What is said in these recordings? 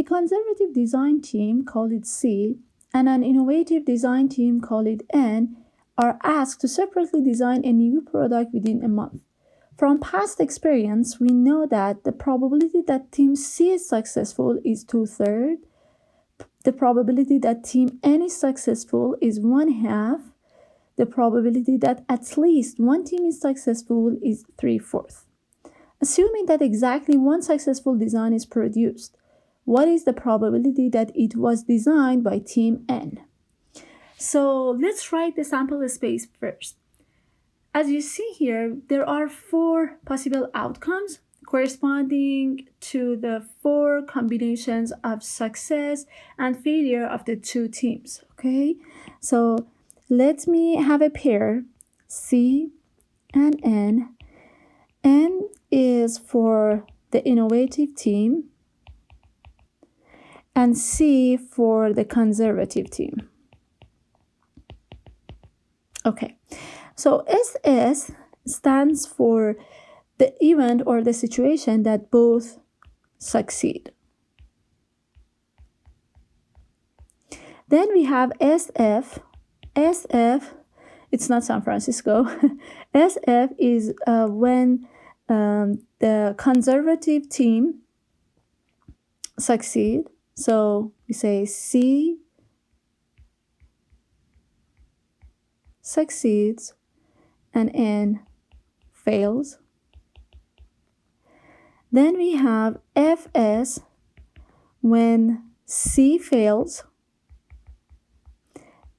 A conservative design team, call it C, and an innovative design team, call it N, are asked to separately design a new product within a month. From past experience, we know that the probability that team C is successful is 2/3. The probability that team N is successful is 1/2. The probability that at least one team is successful is 3/4. Assuming that exactly one successful design is produced, what is the probability that it was designed by team N? So let's write the sample space first. As you see here, there are 4 possible outcomes corresponding to the 4 combinations of success and failure of the 2 teams, okay? So let me have a pair, C and N. N is for the innovative team and C for the conservative team. Okay, so SS stands for the event or the situation that both succeed. Then we have SF. SF, it's not San Francisco. SF is when the conservative team succeed. So we say C succeeds and N fails. Then we have FS when C fails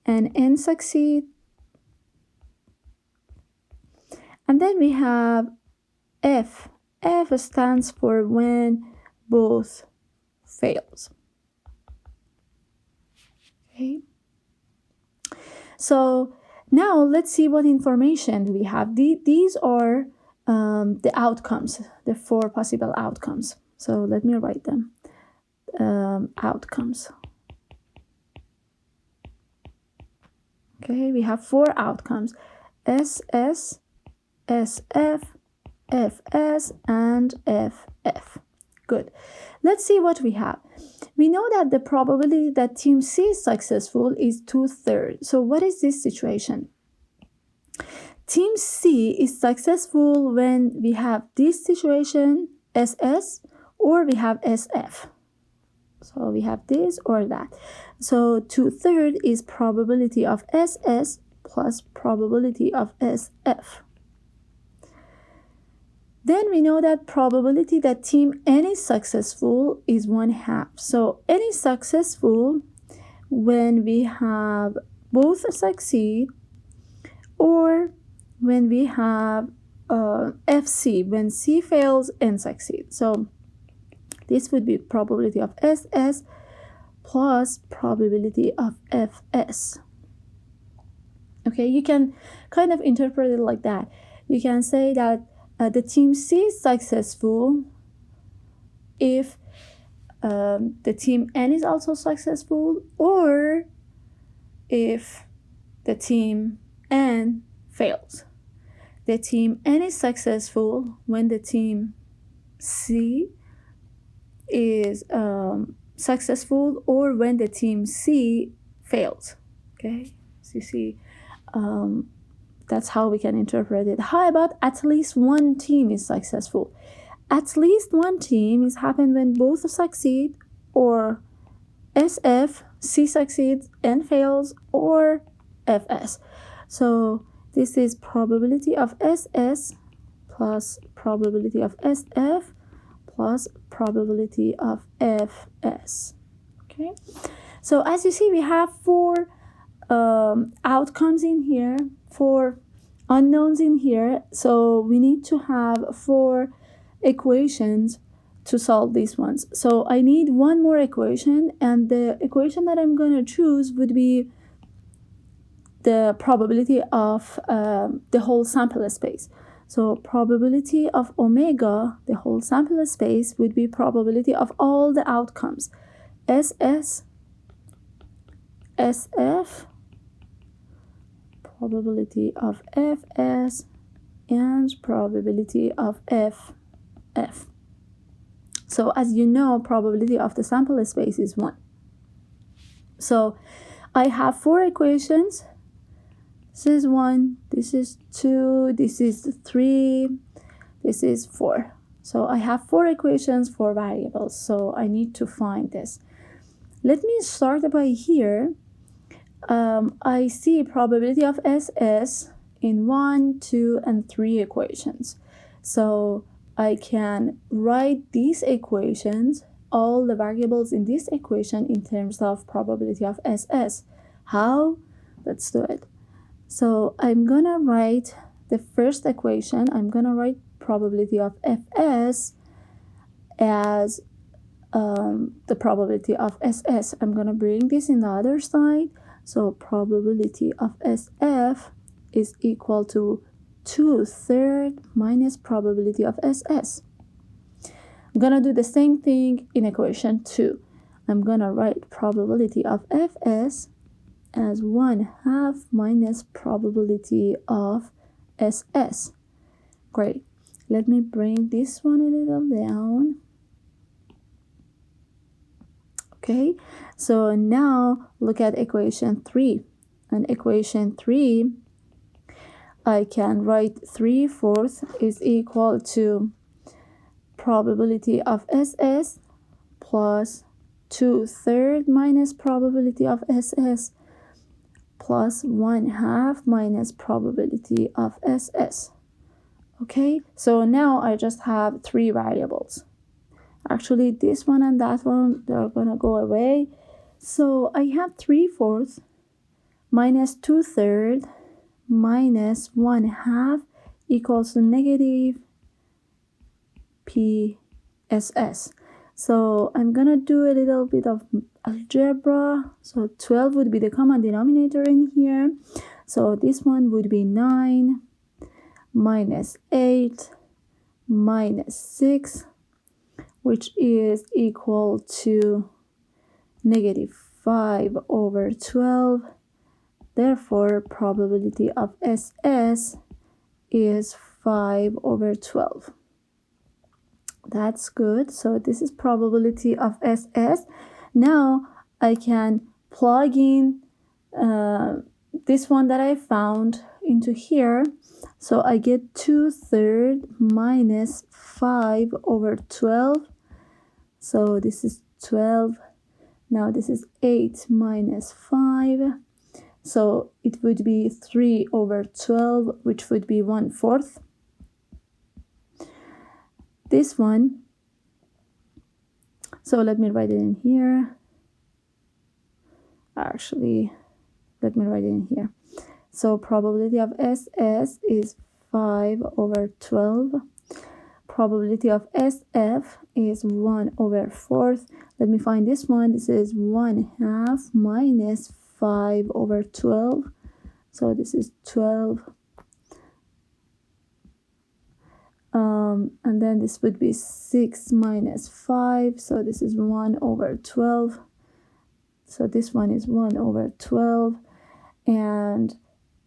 and N succeed. And then we have F. F stands for when both fails. Okay. So now let's see what information we have. These are the outcomes, the 4 possible outcomes. So let me write them. Outcomes. Okay, we have 4 outcomes: SS, SF, FS, and FF. Good. Let's see what we have. We know that the probability that team C is successful is 2/3. So what is this situation? Team C is successful when we have this situation, SS, or we have SF. So we have this or that. So 2/3 is probability of SS plus probability of SF. Then we know that probability that team N is successful is 1/2. So N is successful when we have both succeed or when we have FC, when C fails, N succeeds. So this would be probability of SS plus probability of FS. Okay, you can kind of interpret it like that. You can say that the team C is successful if the team N is also successful, or if the team N fails. The team N is successful when the team C is successful or when the team C fails. Okay, so you see, that's how we can interpret it. How about at least one team is successful? At least one team is happen when both succeed, or SF, C succeeds and fails, or FS. So this is probability of SS plus probability of SF plus probability of FS. Okay, so as you see, we have 4 outcomes in here, 4 unknowns in here. So we need to have 4 equations to solve these ones. So I need one more equation, and the equation that I'm going to choose would be the probability of the whole sample space. So probability of omega, the whole sample space, would be probability of all the outcomes: SS, SF, probability of FS, and probability of FF. So as you know, probability of the sample space is 1. So I have 4 equations. This is 1, this is 2, this is 3, this is 4. So I have 4 equations, 4 variables. So I need to find this. Let me start by here. I see probability of SS in 1, 2, and 3 equations. So I can write these equations, all the variables in this equation, in terms of probability of SS. How? Let's do it. So I'm gonna write the first equation. I'm gonna write probability of Fs as the probability of SS. I'm gonna bring this in the other side. So probability of SF is equal to 2/3 minus probability of SS. I'm gonna do the same thing in equation 2. I'm gonna write probability of Fs as 1/2 minus probability of SS. Great. Let me bring this one a little down. Okay, so now look at equation 3. And equation 3, I can write 3/4 is equal to probability of SS plus 2/3 minus probability of SS plus 1/2 minus probability of SS. Okay, so now I just have 3 variables. Actually, this one and that one, they're gonna go away. So I have 3/4 minus 2/3 minus 1/2 equals to negative PSS. So I'm gonna do a little bit of algebra. So 12 would be the common denominator in here. So this one would be 9 minus 8 minus 6, which is equal to negative 5/12. Therefore, probability of SS is 5/12. That's good. So this is probability of SS. Now I can plug in this one that I found into here. So I get 2/3 minus 5/12. So this is 12. Now this is 8 minus 5. So it would be 3/12, which would be 1/4. This one, so let me write it in here. Actually, let me write it in here. So probability of SS is 5/12. Probability of SF is 1/4. Let me find this one. This is 1/2 minus 5/12. So this is 12. And then this would be 6 minus 5. So this is 1/12. So this one is 1/12. And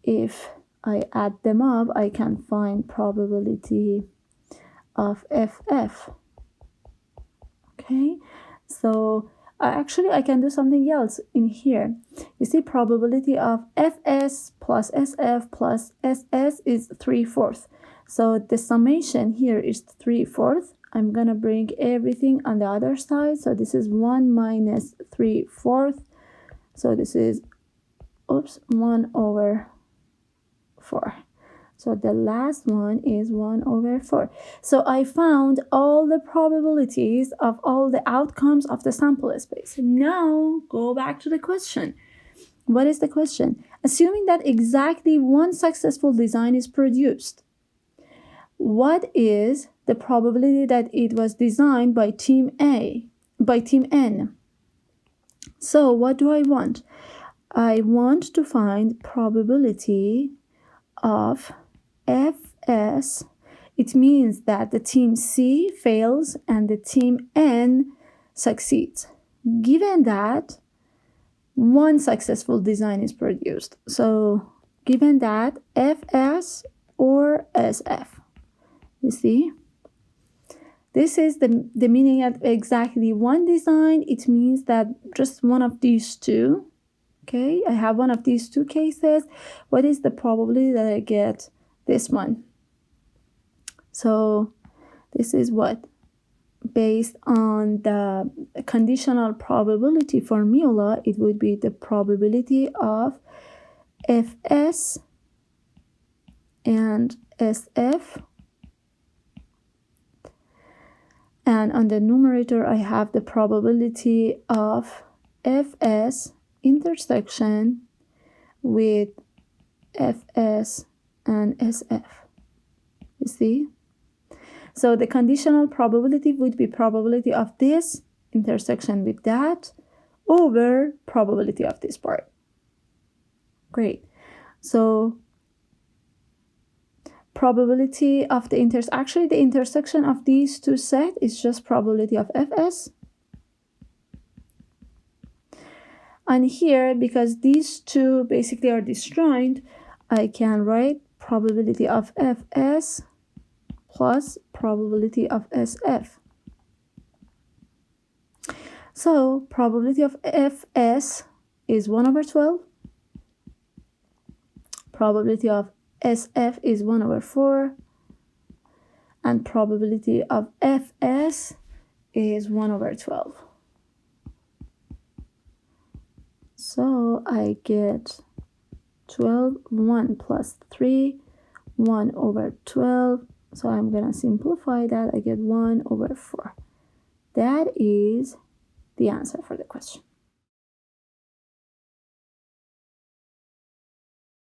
if I add them up, I can find probability of FF. Okay, so actually I can do something else in here. You see, probability of FS plus SF plus SS is 3/4. So the summation here is 3/4. I'm gonna bring everything on the other side. So this is 1 minus 3/4. So this is 1/4. So the last one is 1/4. So I found all the probabilities of all the outcomes of the sample space. Now go back to the question. What is the question? Assuming that exactly one successful design is produced, what is the probability that it was designed by team N? So what do I want? I want to find probability of FS. It means that the team C fails and the team N succeeds, given that one successful design is produced. So given that FS or SF. You see? this is the meaning of exactly one design. It means that just one of these two. Okay, I have one of these two cases. What is the probability that I get this one? So this is what? Based on the conditional probability formula, it would be the probability of Fs and Sf. And on the numerator, I have the probability of Fs intersection with Fs and Sf. You see? So the conditional probability would be probability of this intersection with that over probability of this part. Great. So probability of the actually the intersection of these two sets is just probability of Fs. And here, because these two basically are disjoint, I can write probability of Fs plus probability of Sf. So probability of Fs is 1/12. Probability of Sf is 1/4. And probability of Fs is 1/12. So I get 12, 1 plus 3, 1/12. So I'm going to simplify that. I get 1/4. That is the answer for the question.